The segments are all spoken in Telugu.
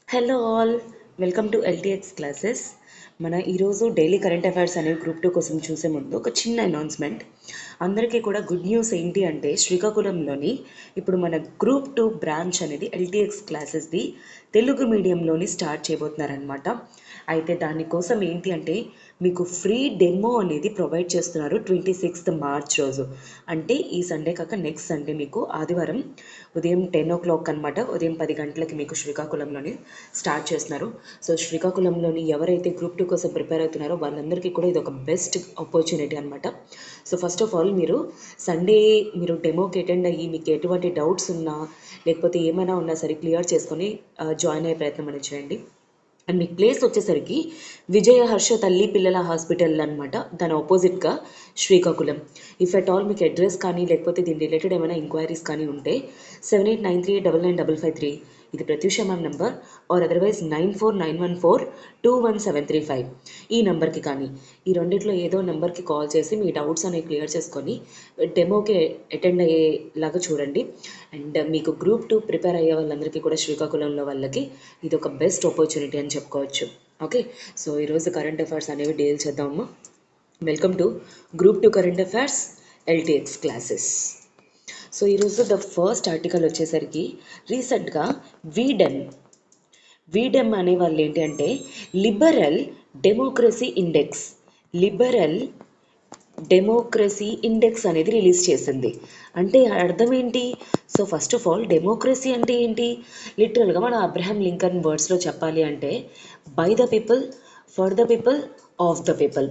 Hello all, welcome to LTX classes. మన ఈరోజు డైలీ కరెంట్ అఫైర్స్ అనే గ్రూప్ 2 కోసం చూసే ముందు ఒక చిన్న అనౌన్స్మెంట్. అందరికీ కూడా గుడ్ న్యూస్ ఏంటి అంటే శ్రీకాకుళంలోని ఇప్పుడు మన గ్రూప్ 2 బ్రాంచ్ అనేది ఎల్టీఎక్స్ క్లాసెస్ది తెలుగు మీడియంలోని స్టార్ట్ చేయబోతున్నారనమాట. అయితే దానికోసం ఏంటి అంటే మీకు ఫ్రీ డెమో అనేది ప్రొవైడ్ చేస్తున్నారు 26th మార్చ్ రోజు. అంటే ఈ సండే కాక నెక్స్ట్ సండే మీకు ఆదివారం ఉదయం 10 o'clock అనమాట. ఉదయం 10 గంటలకి మీకు శ్రీకాకుళంలోని స్టార్ట్ చేస్తున్నారు. సో శ్రీకాకుళంలోని ఎవరైతే గ్రూప్ 2 కోసం ప్రిపేర్ అవుతున్నారో వాళ్ళందరికీ కూడా ఇది ఒక బెస్ట్ ఆపర్చునిటీ అనమాట. సో ఫస్ట్ ఆఫ్ ఆల్ మీరు సండే మీరు డెమోకి అటెండ్ అయ్యి మీకు ఎటువంటి డౌట్స్ ఉన్నా లేకపోతే ఏమైనా ఉన్నా సరే క్లియర్ చేసుకొని జాయిన్ అయ్యే ప్రయత్నం అనేది చేయండి. అండ్ మీకు ప్లేస్ వచ్చేసరికి విజయ హర్ష తల్లి పిల్లల హాస్పిటల్ అనమాట, దాని ఆపోజిట్గా శ్రీకాకుళం. ఇఫ్ అట్ ఆల్ మీకు అడ్రస్ కానీ లేకపోతే దీని రిలేటెడ్ ఏమైనా ఎంక్వైరీస్ కానీ ఉంటే 7893899553 ఇది Pratyusha ma'am number, or otherwise 9491421735 ఈ నెంబర్కి కానీ ఈ రెండిట్లో ఏదో నెంబర్కి కాల్ చేసి మీ డౌట్స్ అనేవి క్లియర్ చేసుకొని డెమోకి అటెండ్ అయ్యేలాగా చూడండి. అండ్ మీకు గ్రూప్ 2 ప్రిపేర్ అయ్యే వాళ్ళందరికీ కూడా శ్రీకాకుళంలో వాళ్ళకి ఇది ఒక బెస్ట్ ఆపర్చునిటీ అని చెప్పుకోవచ్చు. ఓకే, సో ఈరోజు కరెంట్ అఫైర్స్ అనేవి డీల్ చేద్దాము. Welcome to group 2 current affairs LTX classes. So ఈరోజు ద ఫస్ట్ ఆర్టికల్ వచ్చేసరికి రీసెంట్గా వీడెమ్ వీడెమ్ అనే వాళ్ళు ఏంటి అంటే liberal democracy index liberal democracy index అనేది రిలీజ్ చేసింది. అంటే అర్థం ఏంటి? So first of all democracy అంటే ఏంటి? లిటరల్గా మన అబ్రహాం లింకన్ వర్డ్స్లో చెప్పాలి అంటే by the people, for the people, of the people.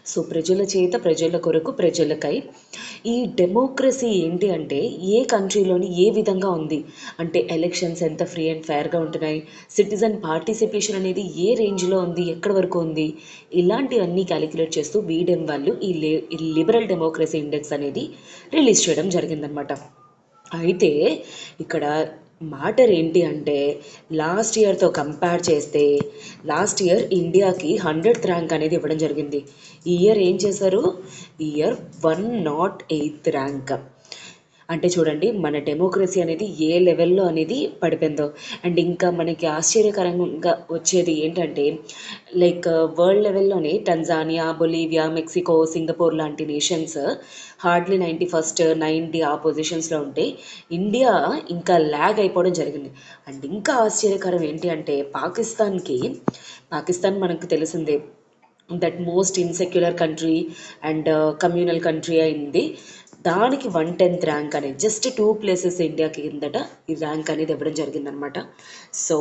So ప్రజల చేత, ప్రజల కొరకు, ప్రజలకై. ఈ డెమోక్రసీ ఏంటి అంటే ఏ కంట్రీలోని ఏ విధంగా ఉంది అంటే ఎలక్షన్స్ ఎంత ఫ్రీ అండ్ ఫేర్గా ఉంటున్నాయి, సిటిజన్ పార్టిసిపేషన్ అనేది ఏ రేంజ్లో ఉంది, ఎక్కడి వరకు ఉంది, ఇలాంటివన్నీ క్యాలిక్యులేట్ చేస్తూ వీడెం వాళ్ళు ఈ లిబరల్ డెమోక్రసీ ఇండెక్స్ అనేది రిలీజ్ చేయడం జరిగిందనమాట. అయితే ఇక్కడ మ్యాటర్ ఏంటి అంటే లాస్ట్ ఇయర్తో కంపేర్ చేస్తే లాస్ట్ ఇయర్ ఇండియాకి 100th ర్యాంక్ అనేది ఇవ్వడం జరిగింది. ఈ ఇయర్ ఏం చేశారు? ఈ ఇయర్ 108th ర్యాంక్. అంటే చూడండి మన డెమోక్రసీ అనేది ఏ లెవెల్లో అనేది పడిపోయిందో. అండ్ ఇంకా మనకి ఆశ్చర్యకరంగా వచ్చేది ఏంటంటే లైక్ వరల్డ్ లెవెల్లోనే టంజానియా, బొలీవియా, మెక్సికో, సింగపూర్ లాంటి నేషన్స్ హార్డ్లీ 91st 90 ఆ పొజిషన్స్లో ఉంటే ఇండియా ఇంకా ల్యాగ్ అయిపోవడం జరిగింది. అండ్ ఇంకా ఆశ్చర్యకరం ఏంటి అంటే పాకిస్తాన్ మనకు తెలిసిందే that most insecular country and communal country అయింది. దానికి 110th ర్యాంక్ అనేది జస్ట్ 2 ప్లేసెస్ ఇండియాకి కిందట ఈ ర్యాంక్ అనేది ఇవ్వడం జరిగిందనమాట. సో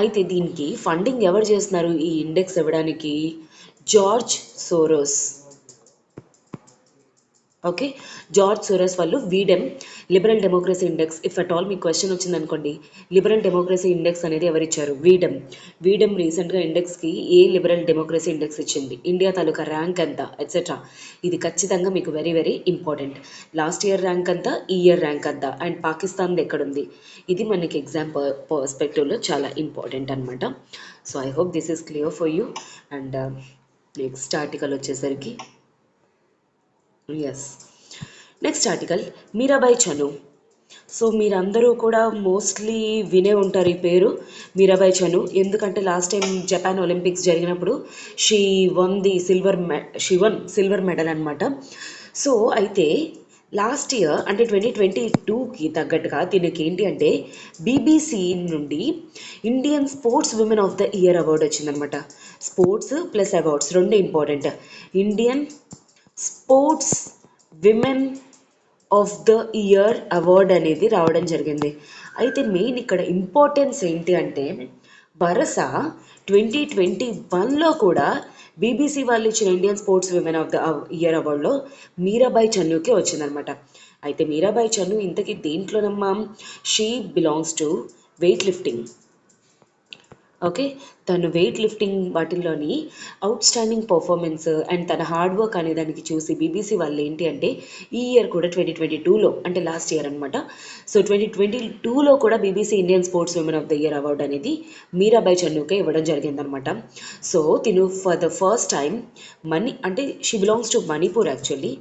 అయితే దీనికి ఫండింగ్ ఎవరు చేస్తున్నారు? ఈ ఇండెక్స్ ఇవ్వడానికి George Soros. Okay, George Soros వాళ్ళు V Dem liberal democracy index. If at all మీకు క్వశ్చన్ వచ్చింది అనుకోండి, లిబరల్ డెమోక్రసీ ఇండెక్స్ అనేది ఎవరిచ్చారు? వీడెమ్ రీసెంట్గా ఇండెక్స్కి ఏ లిబరల్ డెమోక్రసీ ఇండెక్స్ ఇచ్చింది, ఇండియా తాలూకా ర్యాంక్ ఎంత, ఎట్సెట్రా. ఇది ఖచ్చితంగా మీకు very very important. Last year rank అంతా, ఈ ఇయర్ ర్యాంక్ అంతా, అండ్ పాకిస్తాన్ది ఎక్కడుంది, ఇది మనకి ఎగ్జామ్ పర్స్పెక్టివ్లో చాలా ఇంపార్టెంట్ అనమాట. So I hope this is clear for you. And next article వచ్చేసరికి yes, next article Mirabai Chanu. So మీరందరూ కూడా మోస్ట్లీ వినే ఉంటారు ఈ పేరు మీరాబాయి చను. ఎందుకంటే లాస్ట్ టైం జపాన్ ఒలింపిక్స్ జరిగినప్పుడు షీ వన్ సిల్వర్ మెడల్ అనమాట. సో అయితే లాస్ట్ ఇయర్ అంటే 2022కి తగ్గట్టుగా దీనికి ఏంటి అంటే బీబీసీ నుండి Indian sports women of the year award వచ్చిందనమాట. స్పోర్ట్స్ ప్లస్ అవార్డ్స్ రెండు important. Indian sports women of the year award అనేది రావడం జరిగింది. అయితే మెయిన్ ఇక్కడ ఇంపార్టెన్స్ ఏంటి అంటే వరుస 2021లో కూడా బీబీసీ వాళ్ళు ఇచ్చిన Indian sports women of the year అవార్డులో మీరాబాయి చన్నుకి వచ్చిందనమాట. అయితే మీరాబాయి చన్ను ఇంతకీ దేంట్లోనమ్మా? She belongs to weight lifting. Okay, తను వెయిట్ లిఫ్టింగ్ వాటిల్లోని అవుట్ స్టాండింగ్ పర్ఫార్మెన్స్ అండ్ తన హార్డ్ వర్క్ అనే దానికి చూసి బీబీసీ వాళ్ళు ఏంటి అంటే ఈ ఇయర్ కూడా 2022లో అంటే లాస్ట్ ఇయర్ అనమాట. సో 2022లో కూడా BBC Indian sports women of the year award అనేది మీరాబాయి చన్నుకే ఇవ్వడం జరిగిందనమాట. సో తిను ఫర్ ద ఫస్ట్ టైం అంటే she belongs to Manipur actually.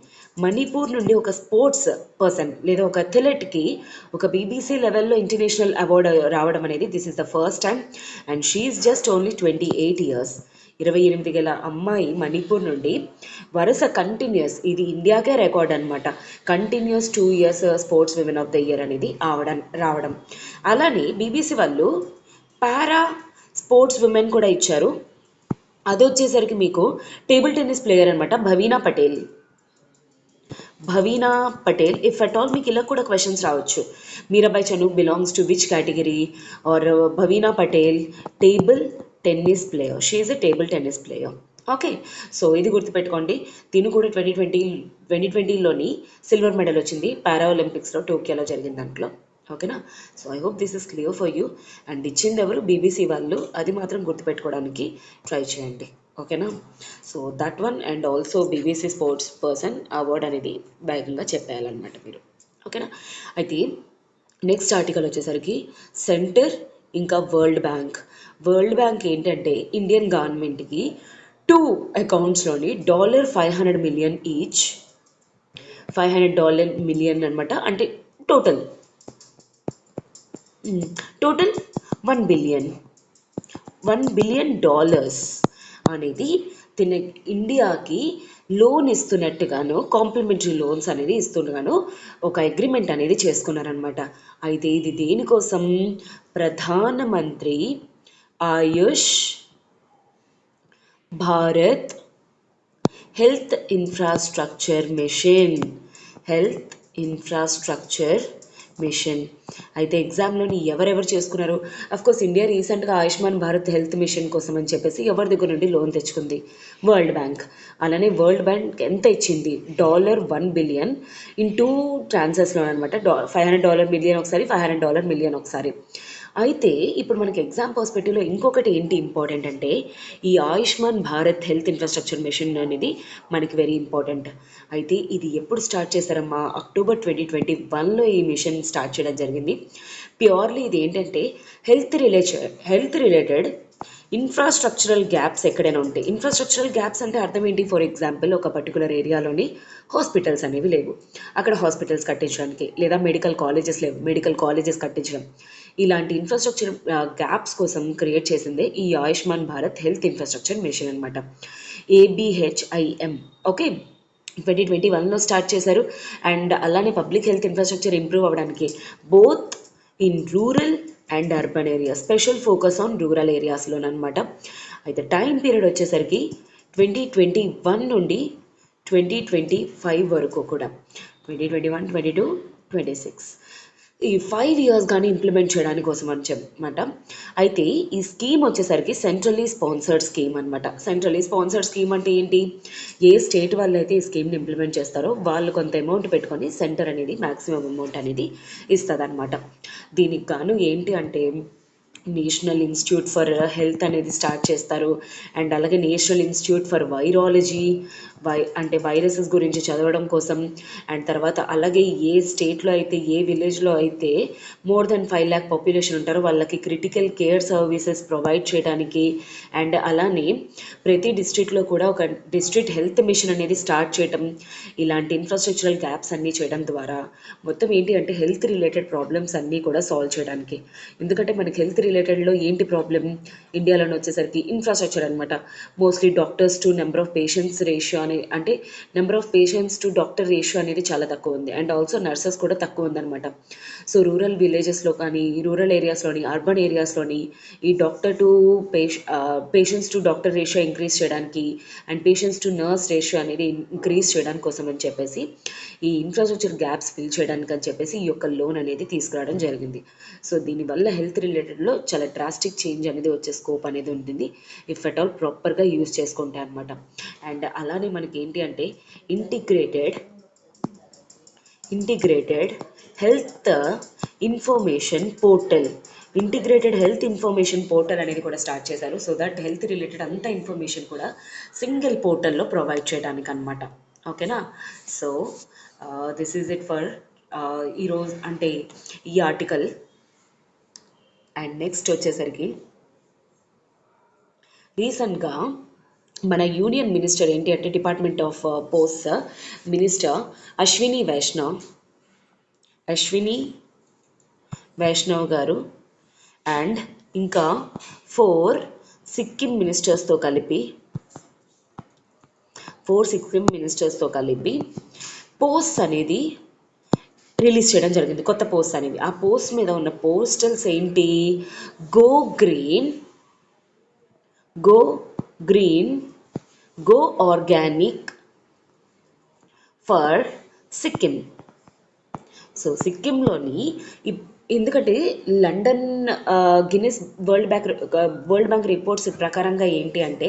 Manipur నుండి ఒక స్పోర్ట్స్ పర్సన్ లేదా ఒక అథ్లెట్కి ఒక బీబీసీ లెవెల్లో ఇంటర్నేషనల్ అవార్డు రావడం అనేది this is the first time. And she is just only 28 years. 28 గల అమ్మాయి మణిపూర్ నుండి వరుస కంటిన్యూస్, ఇది ఇండియాకే రికార్డ్ అనమాట, continuous 2 years sports women of the year అనేది రావడం. అలానే బీబీసీ వాళ్ళు పారా స్పోర్ట్స్ విమెన్ కూడా ఇచ్చారు. అది వచ్చేసరికి మీకు టేబుల్ టెన్నిస్ ప్లేయర్ అనమాట, Bhavina Patel. If at all మీకు ఇలా కూడా క్వశ్చన్స్ రావచ్చు, Mirabai Chanu belongs to which category, or Bhavina Patel table tennis player, she is a table tennis player. Okay, so ఇది గుర్తుపెట్టుకోండి. తిను కూడా 2020లోని సిల్వర్ మెడల్ వచ్చింది పారా ఒలింపిక్స్లో, టోక్యోలో జరిగిన దాంట్లో. ఓకేనా? So I hope this is clear for you. And ఇచ్చింది ఎవరు? బీబీసీ వాళ్ళు. అది మాత్రం గుర్తుపెట్టుకోవడానికి ట్రై చేయండి. ఓకేనా? So that one. And also BBC sports person award అనేది వేగంగా చెప్పేయాలన్నమాట మీరు. ఓకేనా? అయితే నెక్స్ట్ ఆర్టికల్ వచ్చేసరికి సెంటర్ ఇంకా వరల్డ్ బ్యాంక్ ఏంటంటే ఇండియన్ గవర్నమెంట్కి 2 అకౌంట్స్లోని $500 million ఈచ్, $500 million అనమాట, అంటే టోటల్ 1 బిలియన్ అనేది ఇండియాకి లోన్ ఇస్తున్నట్టుగాను, కాంప్లిమెంటరీ లోన్స్ అనేది ఇస్తున్నగాను ఒక అగ్రిమెంట్ అనేది చేసుకున్నారనమాట. అయితే ఇది దేనికోసం? ప్రధానమంత్రి ఆయుష్ భారత్ హెల్త్ ఇన్ఫ్రాస్ట్రక్చర్ మిషన్. అయితే ఎగ్జామ్లోని ఎవరెవరు చేసుకున్నారు? అఫ్కోర్స్ ఇండియా రీసెంట్గా ఆయుష్మాన్ భారత్ హెల్త్ మిషన్ కోసం అని చెప్పేసి ఎవరి దగ్గర నుండి లోన్ తెచ్చుకుంది? World bank. అలానే వరల్డ్ బ్యాంక్ ఎంత ఇచ్చింది? $1 billion ఇన్ 2 ట్రాన్సెస్లో అనమాట. $500 million ఒకసారి, $500 million ఒకసారి. అయితే ఇప్పుడు మనకి ఎగ్జామ్ పర్స్పెక్టివ్లో ఇంకొకటి ఏంటి ఇంపార్టెంట్ అంటే, ఈ Ayushman Bharat health infrastructure machine అనేది మనకి వెరీ ఇంపార్టెంట్. అయితే ఇది ఎప్పుడు స్టార్ట్ చేశారమ్మా? అక్టోబర్ 2021లో ఈ మిషన్ స్టార్ట్ చేయడం జరిగింది. ప్యూర్లీ ఇది ఏంటంటే హెల్త్ రిలేటెడ్ ఇన్ఫ్రాస్ట్రక్చరల్ గ్యాప్స్ ఎక్కడైనా ఉంటాయి. ఇన్ఫ్రాస్ట్రక్చరల్ గ్యాప్స్ అంటే అర్థం ఏంటి? ఫర్ ఎగ్జాంపుల్, ఒక పర్టికులర్ ఏరియాలోని హాస్పిటల్స్ అనేవి లేవు, అక్కడ హాస్పిటల్స్ కట్టించడానికి, లేదా మెడికల్ కాలేజెస్ లేవు, మెడికల్ కాలేజెస్ కట్టించడం, ఇలాంటి ఇన్ఫ్రాస్ట్రక్చర్ గ్యాప్స్ కోసం క్రియేట్ చేసిందే ఈ Ayushman Bharat health infrastructure mission అనమాట, ABHIM. ఓకే, 2021లో స్టార్ట్ చేశారు. అండ్ అలానే పబ్లిక్ హెల్త్ ఇన్ఫ్రాస్ట్రక్చర్ ఇంప్రూవ్ అవ్వడానికి both in rural and urban areas, special focus on rural ఏరియాస్లోనమాట. అయితే టైం పీరియడ్ వచ్చేసరికి 2021 నుండి 2025 వరకు కూడా, 2021, 2022, 2026 ఈ 5 years కానీ ఇంప్లిమెంట్ చేయడానికి కోసం అని చెప్పమాట. అయితే ఈ స్కీమ్ వచ్చేసరికి సెంట్రల్లీ స్పాన్సర్డ్ స్కీమ్ అనమాట. సెంట్రల్లీ స్పాన్సర్డ్ స్కీమ్ అంటే ఏంటి? ఏ స్టేట్ వాళ్ళు అయితే ఈ స్కీమ్ని ఇంప్లిమెంట్ చేస్తారో వాళ్ళు కొంత అమౌంట్ పెట్టుకొని సెంటర్ అనేది మ్యాక్సిమం అమౌంట్ అనేది ఇస్తుంది అనమాట. దీనికి గాను ఏంటి అంటే నేషనల్ ఇన్స్టిట్యూట్ ఫర్ హెల్త్ అనేది స్టార్ట్ చేస్తారు. అండ్ అలాగే నేషనల్ ఇన్స్టిట్యూట్ ఫర్ వైరాలజీ, అంటే వైరసెస్ గురించి చదవడం కోసం. అండ్ తర్వాత అలాగే ఏ స్టేట్లో అయితే, ఏ విలేజ్లో అయితే more than 5 lakh పాపులేషన్ ఉంటారో వాళ్ళకి క్రిటికల్ కేర్ సర్వీసెస్ ప్రొవైడ్ చేయడానికి. అండ్ అలానే ప్రతి డిస్ట్రిక్ట్లో కూడా ఒక డిస్ట్రిక్ట్ హెల్త్ మిషన్ అనేది స్టార్ట్ చేయడం, ఇలాంటి ఇన్ఫ్రాస్ట్రక్చరల్ గ్యాప్స్ అన్నీ చేయడం ద్వారా మొత్తం ఏంటి అంటే హెల్త్ రిలేటెడ్ ప్రాబ్లమ్స్ అన్నీ కూడా సాల్వ్ చేయడానికి. ఎందుకంటే మనకి హెల్త్ రిలేటెడ్లో ఏంటి ప్రాబ్లం ఇండియాలోనే వచ్చేసరికి? ఇన్ఫ్రాస్ట్రక్చర్ అనమాట. Mostly doctors to number of patients ratio అంటే number of patients to doctor ratio అనేది చాలా తక్కువ ఉంది. అండ్ ఆల్సో నర్సెస్ కూడా తక్కువ ఉందన్నమాట. సో రూరల్ విలేజెస్లో కానీ, రూరల్ ఏరియాస్లోని, అర్బన్ ఏరియాస్లోని ఈ doctor to patients to doctor ratio increase చేయడానికి and patients to nurse ratio అనేది ఇంక్రీజ్ చేయడానికి కోసం అని చెప్పేసి, ఈ ఇన్ఫ్రాస్ట్రక్చర్ గ్యాప్స్ ఫిల్ చేయడానికి అని చెప్పేసి ఈ యొక్క లోన్ అనేది తీసుకురావడం జరిగింది. సో దీనివల్ల హెల్త్ రిలేటెడ్లో చాలా డ్రాస్టిక్ చేంజ్ అనేది వచ్చే స్కోప్ అనేది ఉంటుంది, ఇఫ్ అట్ ఆల్ ప్రాపర్గా యూజ్ చేసుకుంటే అనమాట. అండ్ అలానే మనకి ఏంటి అంటే ఇంటిగ్రేటెడ్ హెల్త్ ఇన్ఫర్మేషన్ పోర్టల్ అనేది కూడా స్టార్ట్ చేశారు. సో దట్ హెల్త్ రిలేటెడ్ అంత ఇన్ఫర్మేషన్ కూడా సింగిల్ పోర్టల్లో ప్రొవైడ్ చేయడానికి అనమాట. ఓకేనా? So this is it for ఈరోజు అంటే ఈ ఆర్టికల్. అండ్ నెక్స్ట్ వచ్చేసరికి రీసెంట్గా మన యూనియన్ మినిస్టర్ ఏంటి అంటే department of post minister Ashwini Vaishnaw Ashwini Vaishnaw గారు అండ్ ఇంకా 4 సిక్కిం మినిస్టర్స్తో కలిపి 4 సిక్కిం మినిస్టర్స్తో కలిపి పోస్ట్ అనేది రిలీజ్ చేయడం జరిగింది, కొత్త పోస్ట్ అనేది. ఆ పోస్ట్ మీద ఉన్న పోస్టల్స్ ఏంటి? Go green, go green, go organic for Sikkim. So సిక్కింలోని ఎందుకంటే London Guinness world bank reports ప్రకారంగా ఏంటి అంటే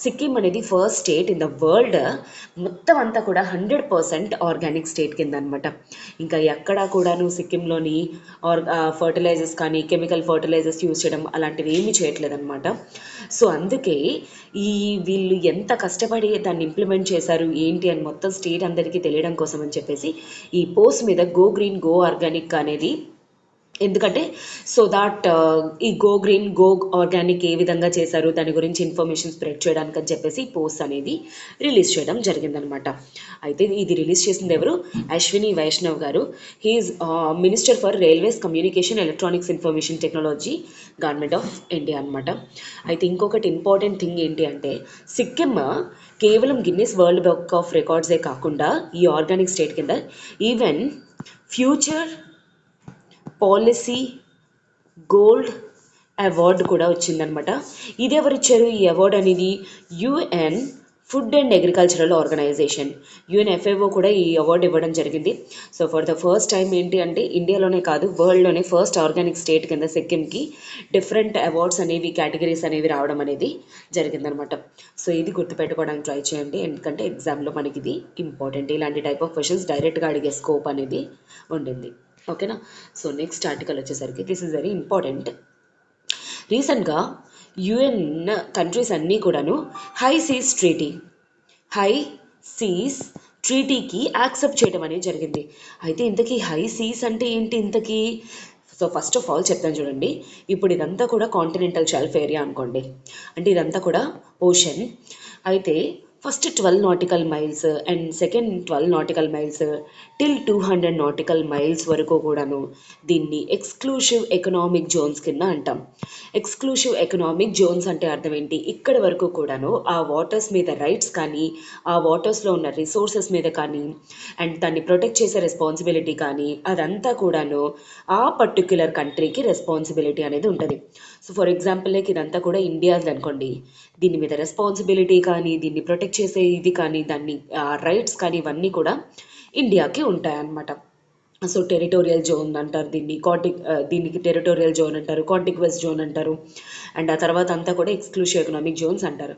సిక్కిం అనేది first state in the world మొత్తం అంతా కూడా 100% ఆర్గానిక్ స్టేట్ కింద అనమాట. ఇంకా ఎక్కడా కూడాను సిక్కింలోని ఫర్టిలైజర్స్ కానీ కెమికల్ ఫర్టిలైజర్స్ యూజ్ చేయడం అలాంటివి ఏమీ చేయట్లేదు అనమాట. సో అందుకే వీళ్ళు ఎంత కష్టపడి దాన్ని ఇంప్లిమెంట్ చేశారు ఏంటి అని మొత్తం స్టేట్ అందరికీ తెలియడం కోసం అని చెప్పేసి ఈ పోస్ట్ మీద గో గ్రీన్ గో ఆర్గానిక్ అనేది, ఎందుకంటే సో దాట్ ఈ గో గ్రీన్ గో ఆర్గానిక్ ఏ విధంగా చేశారు దాని గురించి ఇన్ఫర్మేషన్ స్ప్రెడ్ చేయడానికి అని చెప్పేసి పోస్ట్ అనేది రిలీజ్ చేయడం జరిగిందనమాట. అయితే ఇది రిలీజ్ చేసింది ఎవరు? Ashwini Vaishnaw garu. He is minister for railways communication electronics information technology government of India అనమాట. అయితే ఇంకొకటి ఇంపార్టెంట్ థింగ్ ఏంటి అంటే సిక్కిం కేవలం గిన్నిస్ వరల్డ్ బుక్ ఆఫ్ రికార్డ్సే కాకుండా ఈ ఆర్గానిక్ స్టేట్ కింద even future policy gold award కూడా వచ్చిందనమాట. ఇది ఎవరిచ్చారు ఈ అవార్డు అనేది? UN food and agricultural organisation UNFAO కూడా ఈ అవార్డు ఇవ్వడం జరిగింది. So for the first time ఏంటి అంటే ఇండియాలోనే కాదు వరల్డ్లోనే ఫస్ట్ ఆర్గానిక్ స్టేట్ కింద సిక్కింకి డిఫరెంట్ అవార్డ్స్ అనేవి కేటగిరీస్ అనేవి రావడం అనేది జరిగిందనమాట. సో ఇది గుర్తుపెట్టుకోవడానికి ట్రై చేయండి, ఎందుకంటే ఎగ్జామ్లో మనకి ఇది ఇంపార్టెంట్. ఇలాంటి టైప్ ఆఫ్ క్వశ్చన్స్ డైరెక్ట్గా అడిగే స్కోప్ అనేది ఉండింది. ఓకేనా? సో నెక్స్ట్ ఆర్టికల్ వచ్చేసరికి దిస్ ఇస్ వెరీ ఇంపార్టెంట్. రీసెంట్గా యుఎన్ కంట్రీస్ అన్నీ కూడాను హై సీస్ ట్రీటీకి యాక్సెప్ట్ చేయడం అనేది జరిగింది. అయితే ఇంతకీ హై సీస్ అంటే ఏంటి ఇంతకీ? సో ఫస్ట్ ఆఫ్ ఆల్ చెప్తాను చూడండి. ఇప్పుడు ఇదంతా కూడా కాంటినెంటల్ షెల్ఫ్ ఏరియా అనుకోండి, అంటే ఇదంతా కూడా ఓషన్. అయితే first 12 nautical miles and second 12 nautical miles till 200 nautical miles వరకు కూడాను దీన్ని ఎక్స్క్లూసివ్ ఎకనామిక్ జోన్స్ కింద అంటాం. ఎక్స్క్లూసివ్ ఎకనామిక్ జోన్స్ అంటే అర్థం ఏంటి? ఇక్కడి వరకు కూడాను ఆ వాటర్స్ మీద రైట్స్ కానీ ఆ వాటర్స్లో ఉన్న రిసోర్సెస్ మీద కానీ అండ్ దాన్ని ప్రొటెక్ట్ చేసే రెస్పాన్సిబిలిటీ కానీ అదంతా కూడాను ఆ పర్టిక్యులర్ కంట్రీకి రెస్పాన్సిబిలిటీ అనేది ఉంటుంది. సో ఫర్ ఎగ్జాంపుల్ లైక్ ఇదంతా కూడా ఇండియాది అనుకోండి, దీని మీద రెస్పాన్సిబిలిటీ కానీ దీన్ని ప్రొటెక్ట్ చేసే ఇది కానీ దాన్ని రైట్స్ కానీ ఇవన్నీ కూడా ఇండియాకి ఉంటాయన్నమాట. సో టెరిటోరియల్ జోన్ అంటారు దీన్ని, దీనికి టెరిటోరియల్ జోన్ అంటారు, కాంటిగ్వస్ జోన్ అంటారు, అండ్ ఆ తర్వాత అంతా కూడా ఎక్స్క్లూసివ్ ఎకనామిక్ జోన్స్ అంటారు.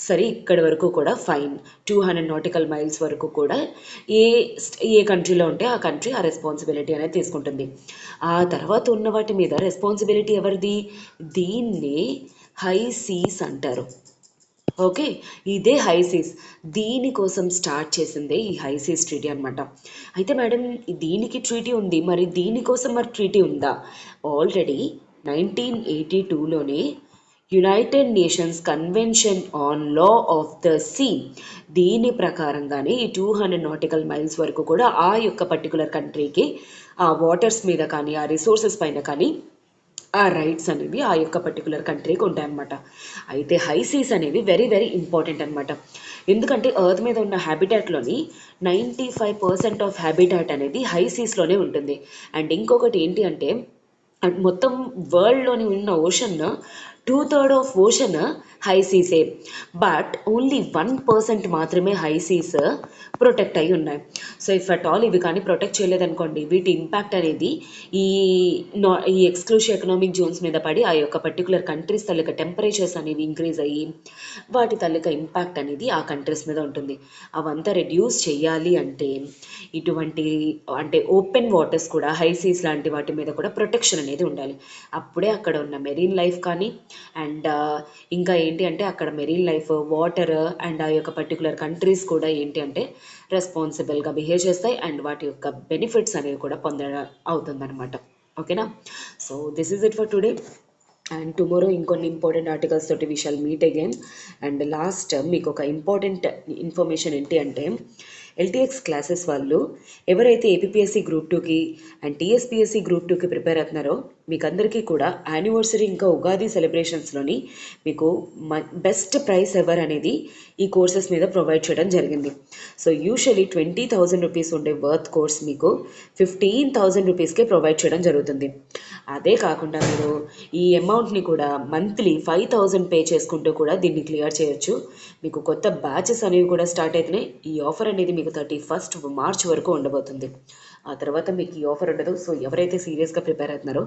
సరే ఇక్కడి వరకు కూడా ఫైన్. 200 నాటికల్ మైల్స్ వరకు కూడా ఏ కంట్రీలో ఉంటే ఆ కంట్రీ ఆ రెస్పాన్సిబిలిటీ అనేది తీసుకుంటుంది. ఆ తర్వాత ఉన్న వాటి మీద రెస్పాన్సిబిలిటీ ఎవరిది? దీన్ని హై సీస్ అంటారు. ఓకే, ఇదే హైసీస్, దీనికోసం స్టార్ట్ చేసిందే ఈ హైసీస్ ట్రీటీ అనమాట. అయితే మేడం దీనికి ట్రీటీ ఉంది, మరి దీనికోసం మరి ట్రీటీ ఉందా? ఆల్రెడీ 1982లోనే United Nations convention on law of the sea దీని ప్రకారంగానే ఈ 200 నాటికల్ మైల్స్ వరకు కూడా ఆ యొక్క పర్టికులర్ కంట్రీకి ఆ వాటర్స్ మీద కానీ ఆ రిసోర్సెస్ పైన కానీ ఆ రైట్స్ అనేవి ఆ యొక్క పర్టికులర్ కంట్రీకి ఉంటాయన్నమాట. అయితే హైసీస్ అనేవి వెరీ వెరీ ఇంపార్టెంట్ అనమాట. ఎందుకంటే ఎర్త్ మీద ఉన్న హ్యాబిటాట్లోని 95% ఆఫ్ హ్యాబిటాట్ అనేది హైసీస్లోనే ఉంటుంది. అండ్ ఇంకొకటి ఏంటి అంటే మొత్తం వరల్డ్లోని ఉన్న ఓషన్ 2/3 ఆఫ్ ఓషన్ హైసీసే, బట్ ఓన్లీ 1% మాత్రమే హైసీస్ ప్రొటెక్ట్ అయి ఉన్నాయి. సో ఇఫ్ అట్ ఆల్ ఇవి కానీ ప్రొటెక్ట్ చేయలేదనుకోండి వీటి ఇంపాక్ట్ అనేది ఈ ఈ ఎక్స్క్లూసివ్ ఎకనామిక్ జోన్స్ మీద పడి ఆ యొక్క పర్టికులర్ కంట్రీస్ తాలూకా టెంపరేచర్స్ అనేవి ఇంక్రీజ్ అయ్యి వాటి తాలూకా ఇంపాక్ట్ అనేది ఆ కంట్రీస్ మీద ఉంటుంది. అవంతా రెడ్యూస్ చేయాలి అంటే ఇటువంటి అంటే ఓపెన్ వాటర్స్ కూడా హైసీస్ లాంటి వాటి మీద కూడా ప్రొటెక్షన్ అనేది ఉండాలి. అప్పుడే అక్కడ ఉన్న మెరీన్ లైఫ్ కానీ అండ్ ఇంకా ఏంటి అంటే అక్కడ మెరీన్ లైఫ్ వాటర్ అండ్ ఆ యొక్క పర్టికులర్ కంట్రీస్ కూడా ఏంటి అంటే రెస్పాన్సిబుల్గా బిహేవ్ చేస్తాయి అండ్ వాటి యొక్క బెనిఫిట్స్ అనేవి కూడా పొందడం అవుతుందన్నమాట. ఓకేనా? So this is it for today. And tomorrow ఇంకొన్ని ఇంపార్టెంట్ ఆర్టికల్స్ తోటి we shall meet again. And last మీకు ఒక ఇంపార్టెంట్ ఇన్ఫర్మేషన్ ఏంటి అంటే, ఎల్టీఎక్స్ క్లాసెస్ వాళ్ళు ఎవరైతే ఏపీఎస్సి గ్రూప్ 2కి అండ్ టీఎస్పీఎస్సి గ్రూప్ 2కి ప్రిపేర్ అవుతున్నారో మీకు అందరికీ కూడా యానివర్సరీ ఇంకా ఉగాది సెలబ్రేషన్స్లోని మీకు బెస్ట్ ప్రైస్ ఎవర్ అనేది ఈ కోర్సెస్ మీద ప్రొవైడ్ చేయడం జరిగింది. సో యూజువలీ 20,000 రూపీస్ ఉండే వర్త్ కోర్స్ మీకు 15,000 రూపీస్కే ప్రొవైడ్ చేయడం జరుగుతుంది. అదే కాకుండా మీరు ఈ అమౌంట్ని కూడా మంత్లీ 5,000 పే చేసుకుంటూ కూడా దీన్ని క్లియర్ చేయొచ్చు. మీకు కొత్త బ్యాచెస్ అనేవి కూడా స్టార్ట్ అవుతున్నాయి. ఈ ఆఫర్ అనేది మీకు 31st మార్చ్ వరకు ఉండబోతుంది. ఆ తర్వాత మీకు ఈ ఆఫర్ ఉండదు. సో ఎవరైతే సీరియస్గా ప్రిపేర్ అవుతున్నారో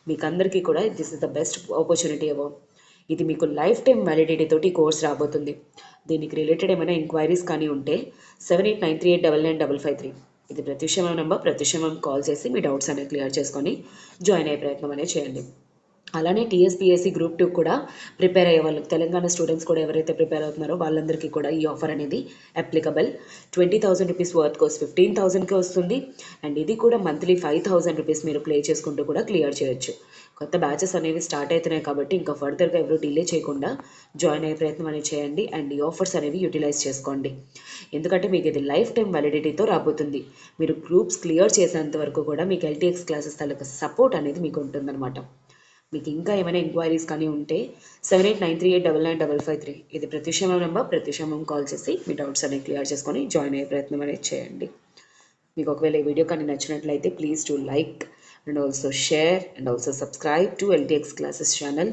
మీకు అందరికీ కూడా this is the best opportunity ఎవో. ఇది మీకు లైఫ్ టైం వ్యాలిడిటీ తోటి కోర్స్ రాబోతుంది. దీనికి రిలేటెడ్ ఏమైనా ఎంక్వైరీస్ కానీ ఉంటే 7893899553 ఇది ప్రత్యుషమ నెంబర్. ప్రత్యుషమం కాల్ చేసి మీ డౌట్స్ అనేవి క్లియర్ చేసుకొని జాయిన్ అయ్యే ప్రయత్నం అనేది చేయండి. అలానే టీఎస్పీఎస్సీ గ్రూప్ 2 కూడా ప్రిపేర్ అయ్యే వాళ్ళు, తెలంగాణ స్టూడెంట్స్ కూడా ఎవరైతే ప్రిపేర్ అవుతున్నారో వాళ్ళందరికీ కూడా ఈ ఆఫర్ అనేది అప్లికబుల్. 20,000 రూపీస్ వర్త్ కోర్స్ 15,000కి వస్తుంది. అండ్ ఇది కూడా మంత్లీ 5,000 రూపీస్ మీరు ప్లే చేసుకుంటూ కూడా క్లియర్ చేయొచ్చు. కొత్త బ్యాచెస్ అనేవి స్టార్ట్ అవుతున్నాయి కాబట్టి ఇంకా ఫర్దర్గా ఎవరు డిలే చేయకుండా జాయిన్ అయ్యే ప్రయత్నం అనేది చేయండి. అండ్ ఈ ఆఫర్స్ అనేవి యూటిలైజ్ చేసుకోండి. ఎందుకంటే మీకు ఇది లైఫ్ టైం వ్యాలిడిటీతో రాబోతుంది. మీరు గ్రూప్స్ క్లియర్ చేసేంత వరకు కూడా మీకు ఎల్టీఎక్స్ క్లాసెస్ తాలూకా సపోర్ట్ అనేది మీకు ఉంటుందన్నమాట. మీకు ఇంకా ఏమైనా ఎంక్వైరీస్ కానీ ఉంటే 7893899553 ఇది ప్రత్యుషమం నెంబర్. ప్రత్యుషమం కాల్ చేసి మీ డౌట్స్ అనేవి క్లియర్ చేసుకొని జాయిన్ అయ్యే ప్రయత్నం అనేది చేయండి. మీకు ఒకవేళ ఈ వీడియో కానీ నచ్చినట్లయితే please to like and also share and also subscribe to LTX classes channel.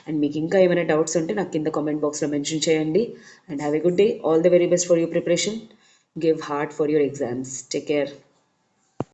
And మీకు ఇంకా ఏమైనా డౌట్స్ ఉంటే నాకు కింద కామెంట్ బాక్స్లో మెన్షన్ చేయండి. And have a good day. All the very best for your preparation. Give heart for your exams. Take care.